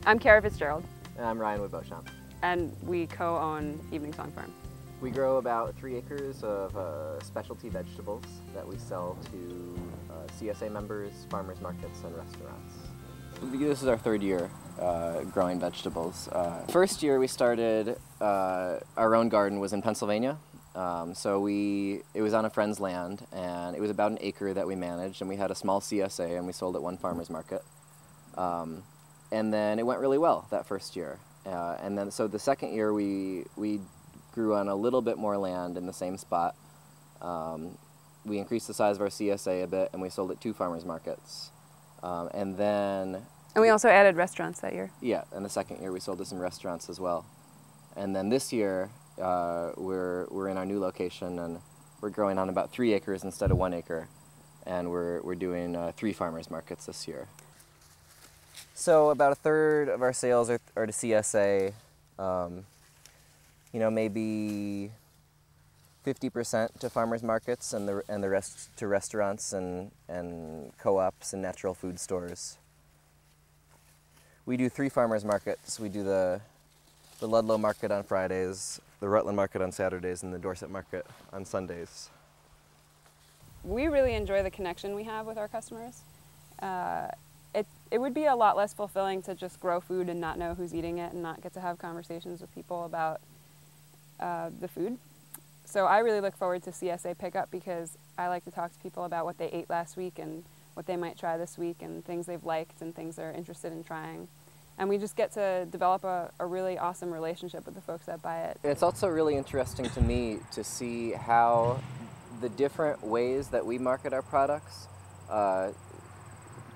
I'm Kara Fitzgerald. And I'm Ryan with Beauchamp. And we co-own Evening Song Farm. We grow about 3 acres of specialty vegetables that we sell to CSA members, farmers markets, and restaurants. This is our 3rd year growing vegetables. First year we started, our own garden was in Pennsylvania. It was on a friend's land, and it was about 1 acre that we managed, and we had a small CSA, and we sold at one farmer's market. And then it went really well that first year. So the second year we grew on a little bit more land in the same spot. We increased the size of our CSA a bit, and we sold at 2 farmers markets. And we also added restaurants that year. Yeah, and the second year we sold to some restaurants as well. And then this year we're in our new location, and we're growing on about 3 acres instead of 1 acre, and we're doing 3 farmers markets this year. So about 1/3 of our sales are to CSA. Maybe 50% to farmers markets, and the rest to restaurants and co-ops and natural food stores. We do 3 farmers markets. We do the Ludlow Market on Fridays, the Rutland Market on Saturdays, and the Dorset Market on Sundays. We really enjoy the connection we have with our customers. It would be a lot less fulfilling to just grow food and not know who's eating it and not get to have conversations with people about the food. So I really look forward to CSA pickup because I like to talk to people about what they ate last week and what they might try this week and things they've liked and things they're interested in trying. And we just get to develop a really awesome relationship with the folks that buy it. It's also really interesting to me to see how the different ways that we market our products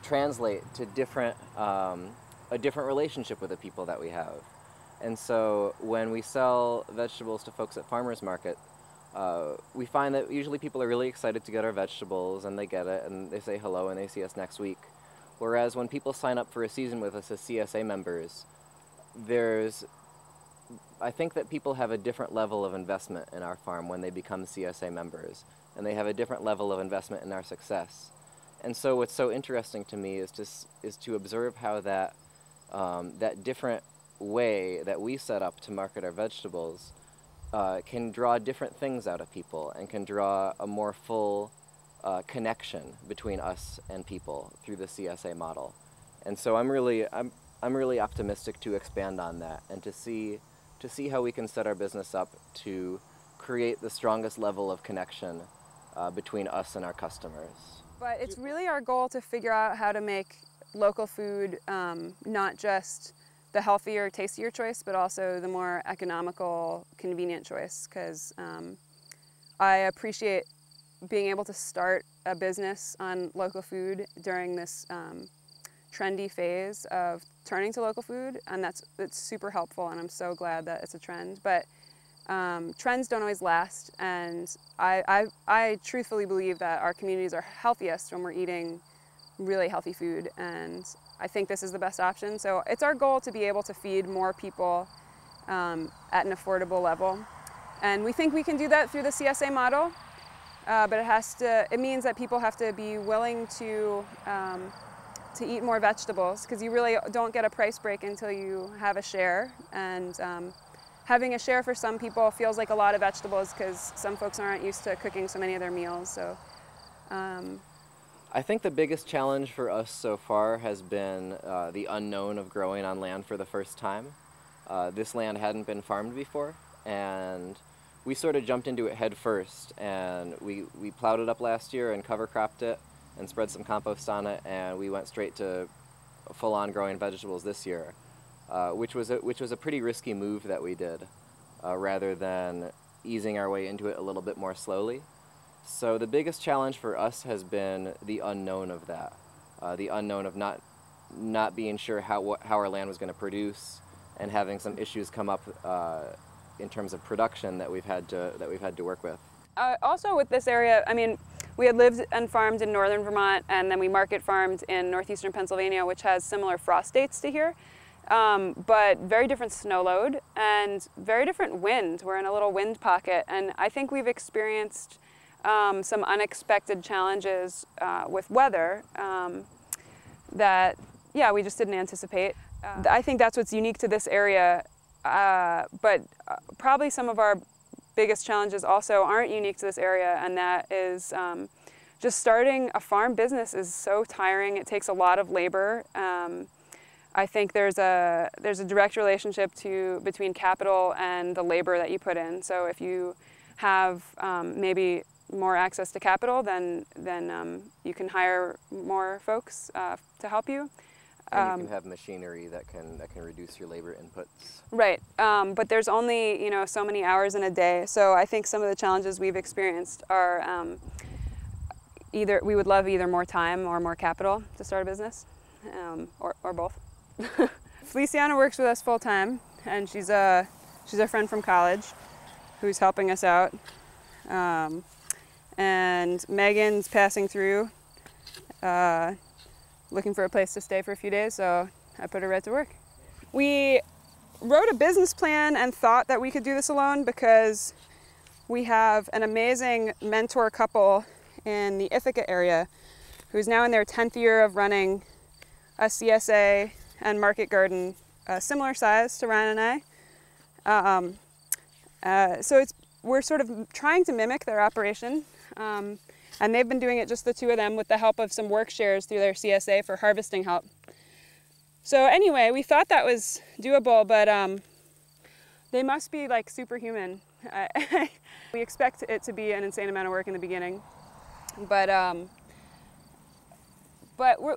translate to a different relationship with the people that we have. And so when we sell vegetables to folks at farmers market, we find that usually people are really excited to get our vegetables, and they get it and they say hello and they see us next week. Whereas when people sign up for a season with us as CSA members, I think that people have a different level of investment in our farm when they become CSA members, and they have a different level of investment in our success. And so what's so interesting to me is to observe how that different way that we set up to market our vegetables can draw different things out of people and can draw a more full connection between us and people through the CSA model. And so I'm really optimistic to expand on that and to see how we can set our business up to create the strongest level of connection between us and our customers. But it's really our goal to figure out how to make local food not just the healthier, tastier choice, but also the more economical, convenient choice, because I appreciate being able to start a business on local food during this trendy phase of turning to local food, and it's super helpful, and I'm so glad that it's a trend. But trends don't always last, and I truthfully believe that our communities are healthiest when we're eating really healthy food, and I think this is the best option. So it's our goal to be able to feed more people at an affordable level, and we think we can do that through the CSA model, but it means that people have to be willing to eat more vegetables, because you really don't get a price break until you have a share, and having a share for some people feels like a lot of vegetables because some folks aren't used to cooking so many of their meals. So, I think the biggest challenge for us so far has been the unknown of growing on land for the first time. This land hadn't been farmed before, and we sort of jumped into it head first, and we plowed it up last year and cover cropped it and spread some compost on it, and we went straight to full-on growing vegetables this year. Which was a pretty risky move that we did, rather than easing our way into it a little bit more slowly. So the biggest challenge for us has been the unknown of that, the unknown of not being sure how our land was going to produce, and having some issues come up in terms of production that we've had to work with. Also with this area, I mean, we had lived and farmed in northern Vermont, and then we market farmed in northeastern Pennsylvania, which has similar frost dates to here. But very different snow load and very different wind. We're in a little wind pocket, and I think we've experienced some unexpected challenges with weather that, yeah, we just didn't anticipate. I think that's what's unique to this area, but probably some of our biggest challenges also aren't unique to this area, and that is just starting a farm business is so tiring. It takes a lot of labor. I think there's a direct relationship between capital and the labor that you put in. So if you have maybe more access to capital, then you can hire more folks to help you. And you can have machinery that can reduce your labor inputs. Right, but there's only so many hours in a day. So I think some of the challenges we've experienced are either we would love either more time or more capital to start a business, or both. Feliciana works with us full time, and she's a friend from college who's helping us out. And Megan's passing through, looking for a place to stay for a few days, so I put her right to work. We wrote a business plan and thought that we could do this alone because we have an amazing mentor couple in the Ithaca area who's now in their 10th year of running a CSA and market garden, similar size to Ryan and I. So we're sort of trying to mimic their operation. And they've been doing it just the two of them with the help of some work shares through their CSA for harvesting help. So anyway, we thought that was doable, but they must be like superhuman. We expect it to be an insane amount of work in the beginning, but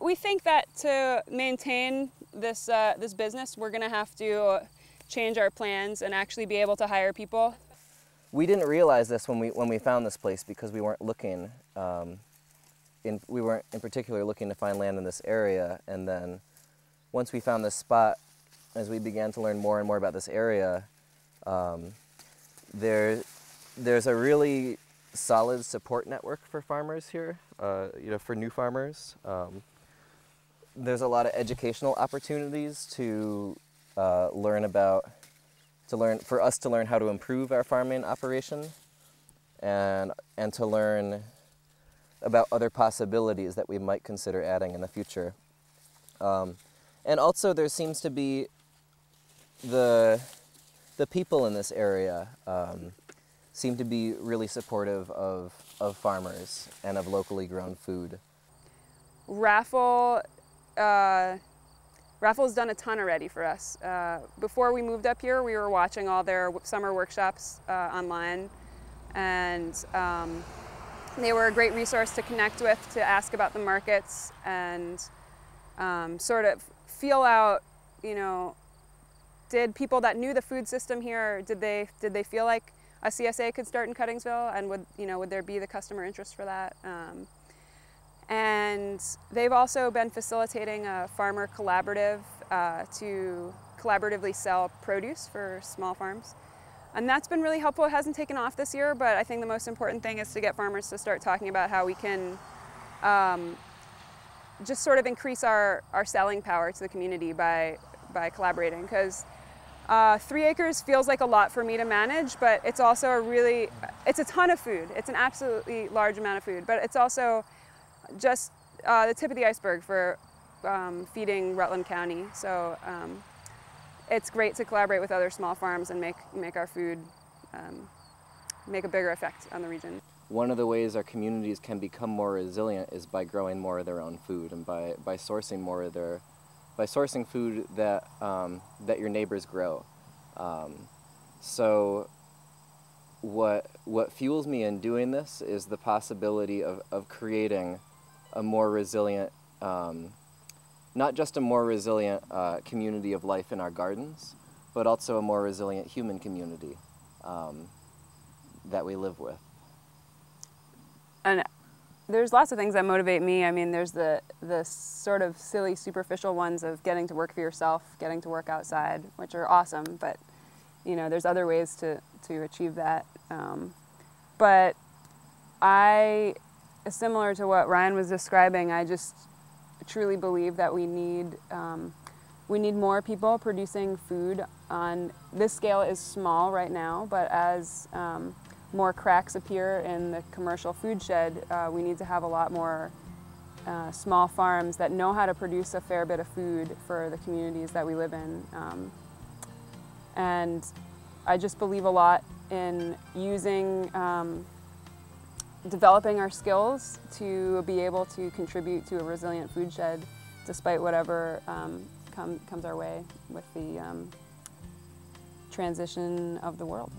we think that to maintain this business, we're going to have to change our plans and actually be able to hire people. We didn't realize this when we found this place because we weren't looking. We weren't in particular looking to find land in this area, and then once we found this spot, as we began to learn more and more about this area, there's a really solid support network for farmers here. For new farmers, there's a lot of educational opportunities to for us to learn how to improve our farming operation, and to learn about other possibilities that we might consider adding in the future. And also there seems to be the people in this area seem to be really supportive of farmers and of locally grown food. Raffle's done a ton already for us. Before we moved up here, we were watching all their summer workshops online, and they were a great resource to connect with, to ask about the markets, and sort of feel out, did people that knew the food system here, did they feel like a CSA could start in Cuttingsville, and would there be the customer interest for that? And they've also been facilitating a farmer collaborative to collaboratively sell produce for small farms. And that's been really helpful. It hasn't taken off this year, but I think the most important thing is to get farmers to start talking about how we can just sort of increase our selling power to the community by collaborating. Because 3 acres feels like a lot for me to manage, but it's also it's a ton of food. It's an absolutely large amount of food, but it's also just the tip of the iceberg for feeding Rutland County. So it's great to collaborate with other small farms and make our food make a bigger effect on the region. One of the ways our communities can become more resilient is by growing more of their own food, and by sourcing more of sourcing food that that your neighbors grow. So what fuels me in doing this is the possibility of creating a more resilient, not just a more resilient community of life in our gardens, but also a more resilient human community that we live with. And there's lots of things that motivate me. I mean, there's the sort of silly, superficial ones of getting to work for yourself, getting to work outside, which are awesome, but there's other ways to achieve that. But similar to what Ryan was describing, I just truly believe that we need more people producing food on this scale. Is small right now, but as more cracks appear in the commercial food shed, we need to have a lot more small farms that know how to produce a fair bit of food for the communities that we live in. And I just believe a lot in using, developing our skills to be able to contribute to a resilient food shed despite whatever comes our way with the transition of the world.